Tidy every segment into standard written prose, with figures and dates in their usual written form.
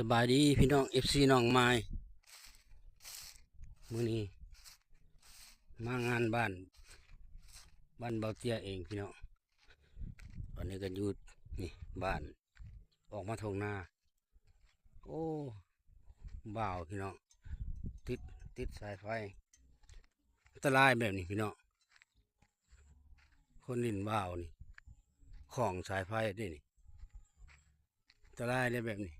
สบายดีพี่น้องFCน้องไม้มื้อนี้มางานบ้านเบาเตี้ยเองพี่น้องตอนนี้ก็อยู่นี่บ้านออกมาทงนาโอ้บ่าวพี่น้องติดสายไฟอันตรายแบบนี้พี่น้องคนลินบ่าวนี่ของสายไฟนี่อันตรายได้แบบนี้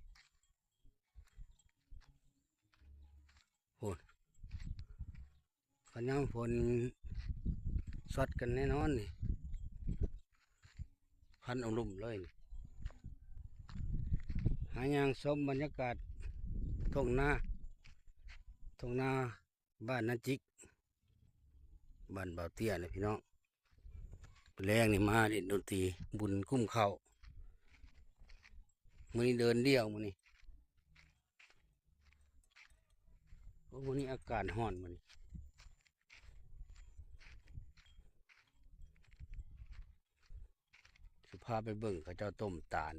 โหกันยังฝนสดกันแน่นอนนี่พันเอาลุ่มเลยนี่หายางชมบรรยากาศทุ่งนาบ้านนาจิกบ้านเบาเตี้ยนะพี่น้องแรงนี่มาเล่นดนตรีบุญคุ้มเข้ามื้อนี้เดินเดี่ยวมื้อนี้โอ้มื้อนี้อากาศร้อนมื้อนี้สิพาไปเบิ่งเขาเจ้าต้มตาล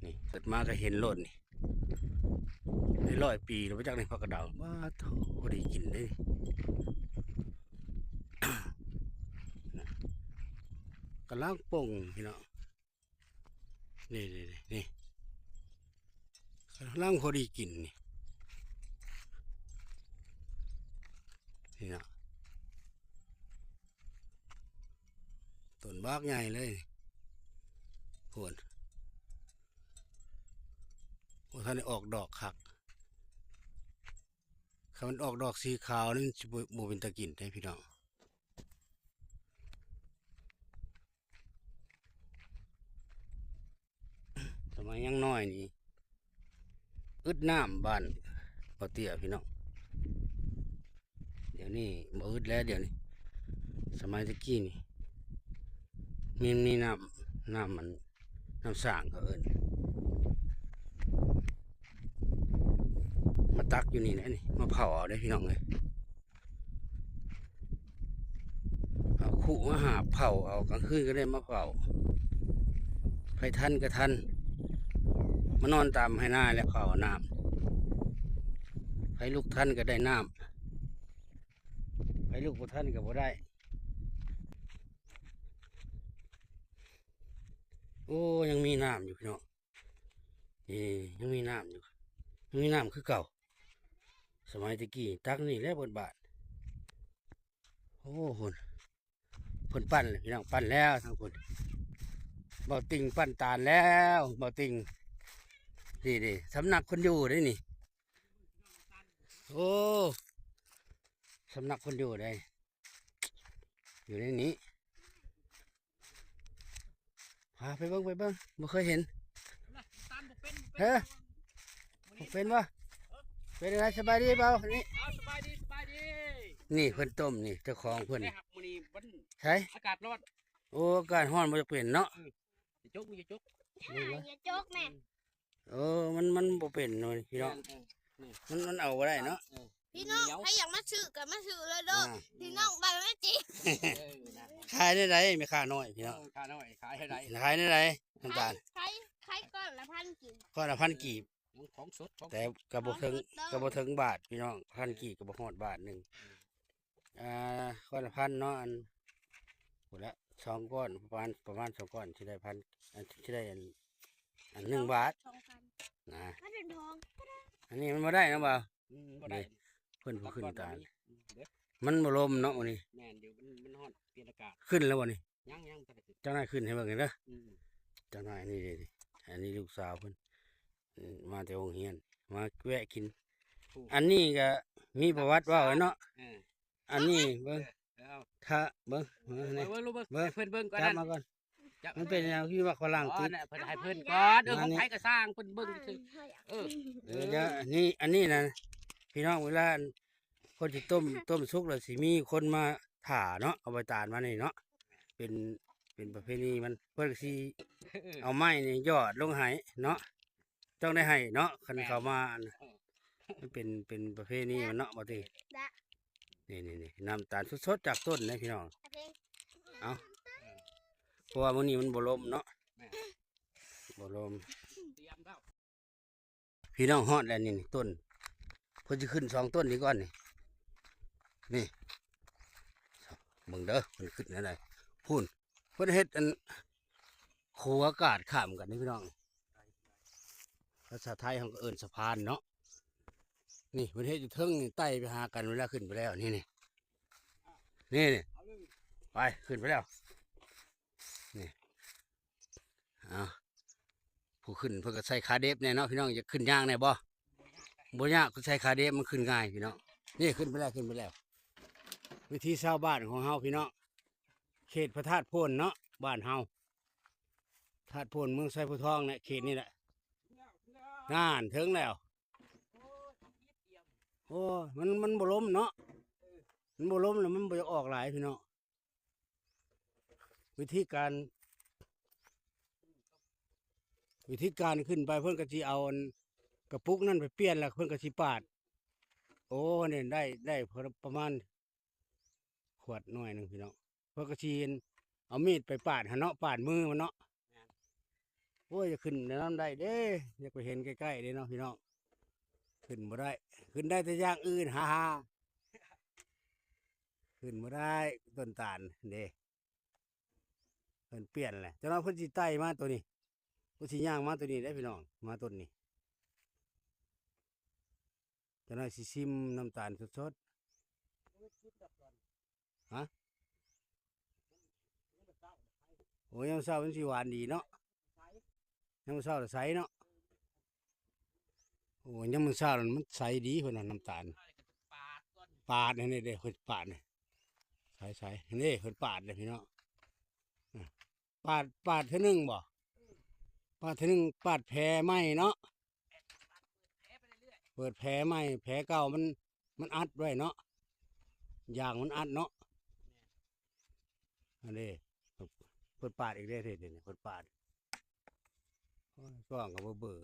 นี่เกิดมาก็เห็นรถนี่ใน100 ปีแล้วมาจากในพักกระดาวว้าโถได้กินเลยกำลังป่งพี่น้องนี่กำลังพอดีกินนี่นะต้นบากใหญ่เลยโหนท่านได้ออกดอกคักเขามันออกดอกสีขาวนี่จะโมเป็นตะกินได้พี่น้องสมัยยังน้อยนี่อึดน้ำบ้านเบาเตี้ยพี่น้องเดี๋ยวนี้บ่อึดแล้วเดี๋ยวนี้สมัยตะกี้นี่มีน้ำมันน้ำสร้างเขาเอิ้นมาตักอยู่นี่นะนี่มาเผาเอาได้พี่น้องเลยเอาขู่มาหาเผาเอากลางคืนก็ได้มาเผาใครทันก็ทันมานอนตามให้หน้าแล้วเขาเอาน้ำใครลูกท่านก็ได้น้ำใครลูกบ่ท่านก็บ่ได้โอ้ยังมีน้ำอยู่พี่น้องนี่ยังมีน้ำอยู่ยังมีน้ำคือเก่าสมัยตะกี้ตักนี่แล้วบทบาทโอ้คนปั้นเลยพี่น้องปั้นแล้วทั้งคนเบาติงปั้นตาลแล้วเบาติงนี่สำนักคนอยู่ได้นี่โอ้สำนักคนอยู่ได้อยู่ในนี้พาไปเบิ้งไม่เคยเห็นเฮ้ยเป็นวะเป็นอะไรสบายดีเปล่านี่สบายดีนี่เพิ่นต้มนี่เจ้าของเพิ่นใช่ อากาศร้อนโอ้อากาศร้อนมันจะเปลี่ยนเนาะอย่าจกอย่าจกแม่มันบ่เป็นเลยพี่น้องมันเอาบ่ได้เนาะพี่น้องใครอยากมาซื้อก็มาซื้อเลยเด้อพี่น้องบ้านแม่จีขายได้ไรไม่ค่าน้อยพี่น้องค่าน้อยขายให้ไรได้ไรน้ำตาลขายก้อนละ1,000 กีบก้อนละ1,000 กีบของสดแต่กระบอกถึงบาทพี่น้อง1,000 กีบกระบอกฮอดบาทหนึ่งก้อนละ1,000เนาะอันหมดละ2 ก้อนประมาณ2 ก้อนที่ได้1,000ที่ได้อัน1 บาทนะอันนี้มันไม่ได้นะบ่าวเพิ่นผู้ขึ้นตาลมันบ่ลมเนาะวันนี้แม่นเดี๋ยวมันฮอดเปลี่ยนอากาศขึ้นแล้ววันนี้ยังเจ้านายขึ้นให้เบิ่งเด้อเจ้านายนี่อันนี้ลูกสาวเพิ่นมาแต่โรงเรียนมาแวะกินอันนี้ก็มีประวัติว่าเนาะอันนี้เบิ่งถ้าเบิ่งเพิ่นเบิ่งก่อนจับมาก่อนมันเป็นแนวที่ว่าฝรั่งติดเพิ่นให้เพิ่นก่อนของใครก็สร้างเพิ่นเบิ่งซื่อเดี๋ยวอันนี้นะพี่น้องเวลาคนที่ต้มสุกแล้วสิมีคนมาถ่าเนาะเอาใบตาลมานี่เนาะเป็นประเพณีมันเพิ่นสิเอาไม้นี่ยอดลงให้เนาะต้องได้ให้เนาะคันเขามามันเป็นประเพณีมันเนาะบ่ตินี่น้ำตาลสดๆจากต้นนะพี่น้องเอาเพราะว่ามื้อนี้มันบ่ลมเนาะบ่ลม พี่น้องฮอดแล้วนี่ต้นเพิ่นจะขึ้นสองต้นนี้ก่อนนี่เบิ่งเด้อเพิ่นขึ้นอะไรพูนเพิ่นเฮ็ดอันขัวอากาศข้ามกันนี่พี่น้องภาษาไทยเขาก็เอิ้นสะพานเนาะนี่เพิ่นเฮ็ดอยู่เทิงนี่ไต่ไปหากันเวลาขึ้นไปแล้วนี่ไปขึ้นไปแล้วนี่ผู้ขึ้นเพื่อใส่ขาเดฟเนี่ยเนาะพี่น้องจะขึ้นย่างเนี่ยบ่ยากก็ใส่ขาเดฟมันขึ้นง่ายพี่น้องนี่ขึ้นไปแล้ววิธีชาวบ้านของเฮาพี่น้องเขตพระธาตุโพนเนาะบ้านเฮาธาตุโพนเมืองไซผู้ทองเนี่ยเขตนี่แหละงานถึงแล้วโอ้มันบ่ล้มเนาะมันบ่ล้มแล้วมันบ่จะออกหลายพี่น้องวิธีการขึ้นไปเพื่อนกะทิเอากระปุกนั่นไปเปลี่ยนแล้วเพื่อนกะทิปาดโอ้เนี่ยได้ประมาณขวดหน่อยหนึ่งพี่น้องเพื่อนกะทิเอามีดไปปาดหะเนาะปาดมือมันเนาะโอ้ยจะขึ้นน้ำได้เด้อยากไปเห็นใกล้ๆเด้เนาะพี่น้องขึ้นบ่ได้ขึ้นได้แต่อย่างอื่นฮ่าขึ้นบ่ได้ต้นตาลเด้เพิ่นเปลี่ยนแหละเจ้าน้อยเพิ่นสิไต่มาตัวนี้ผู้สิย่างมาตัวนี้ได้พี่น้องมาต้นนี้จะน้อยสิซิมน้ำตาลสดๆฮะโอ้ยยังเศร้ามันสิหวานดีเนาะยังเศร้าใสเนาะโอ้ยยังมันเศร้ามันใสดีเพิ่นน่ะน้ำตาลปาดนี่เด้เพิ่นปาดนี่ใสนี่เพิ่นปาดเลยพี่น้องปาดเท่านึงบ่ปาดเท่านึงปาดแผลไหมเนาะเปิดแผลใหม่แผลเก่ามันอัดด้วยเนาะอย่างมันอัดเนาะอันนี้เปิดปาดอีกได้เถิดเนี่ยเปิดปาดช่วงกับเบอร์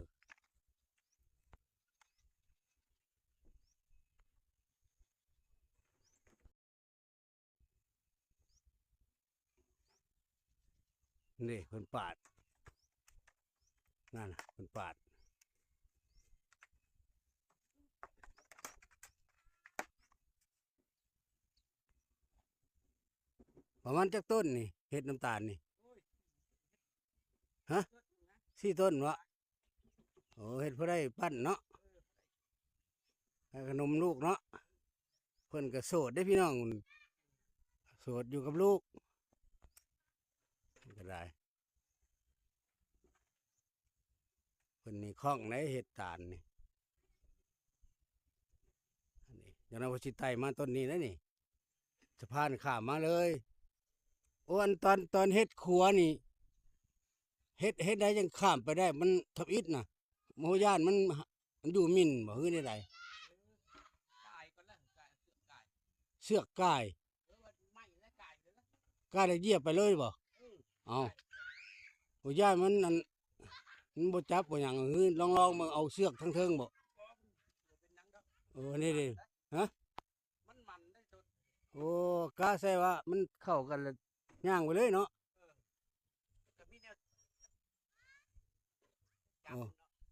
นี่เปิดปาดนั่นเปิดปาดประมาณจักต้นนี่เห็ดน้ำตาลนี่ฮะ4 ต้นวะโอ้เห็ดพอได้ปั้นเนาะให้ขนมลูกเนาะเพิ่นก็โสดได้พี่น้องโสดอยู่กับลูกก็ได้เพิ่นนี่คล้องในเห็ดตาลนี่อันนี้อย่างนั้นว่าสิไต่มาต้นนี้นะนี่สะพานข้ามมาเลยโอ้อันตอนเฮ็ดครัวนี่เฮ็ดได้ยังข้ามไปได้มันทับอิฐนะโมย่านมันอยู่มินบ่ฮื้อได้ไดเสือกกายได้เหยียบไปเลยบ่เอาโมย่านมันบ่จับบ่หยังฮื้อลองมึงเอาเสือกทั้งเทิงบ่โอ้นี่ดิฮะโอ้กล้าใส่ว่ามันเข้ากันแล้วย่างไปเลยเนาะ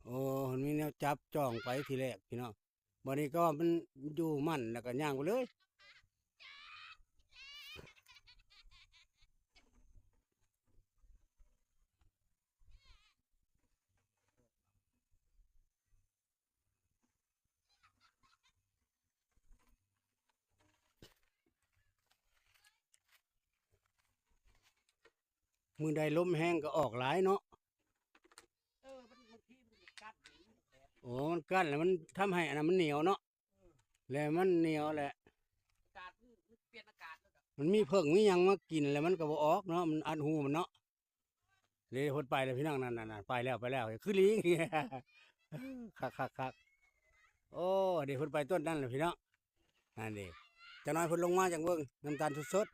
โอ้มันมีแนวจับจ้องไปทีแรกพี่น้องวันนี้ก็มันอยู่มั่นแล้วก็ย่างไปเลยมือใดลมแห้งก็ออกหลายเนาะโอ้มันกั้นแล้วมันทำให้อันนั้นมันเหนียวเนาะแล้วมันเหนียวแหละมันมีเพิ่งมียังมากินแล้วมันก็บ่ออกเนาะมันอัดหูมันเนาะเลยพดไปเลยพี่น้องนั่นไปแล้วคือลิง คักโอ้เดี๋ยวพดไปต้นนั่นเลยพี่น้องนั่นเด็กจะน้อยพดลงมาจากเบิ้งน้ำตาลสด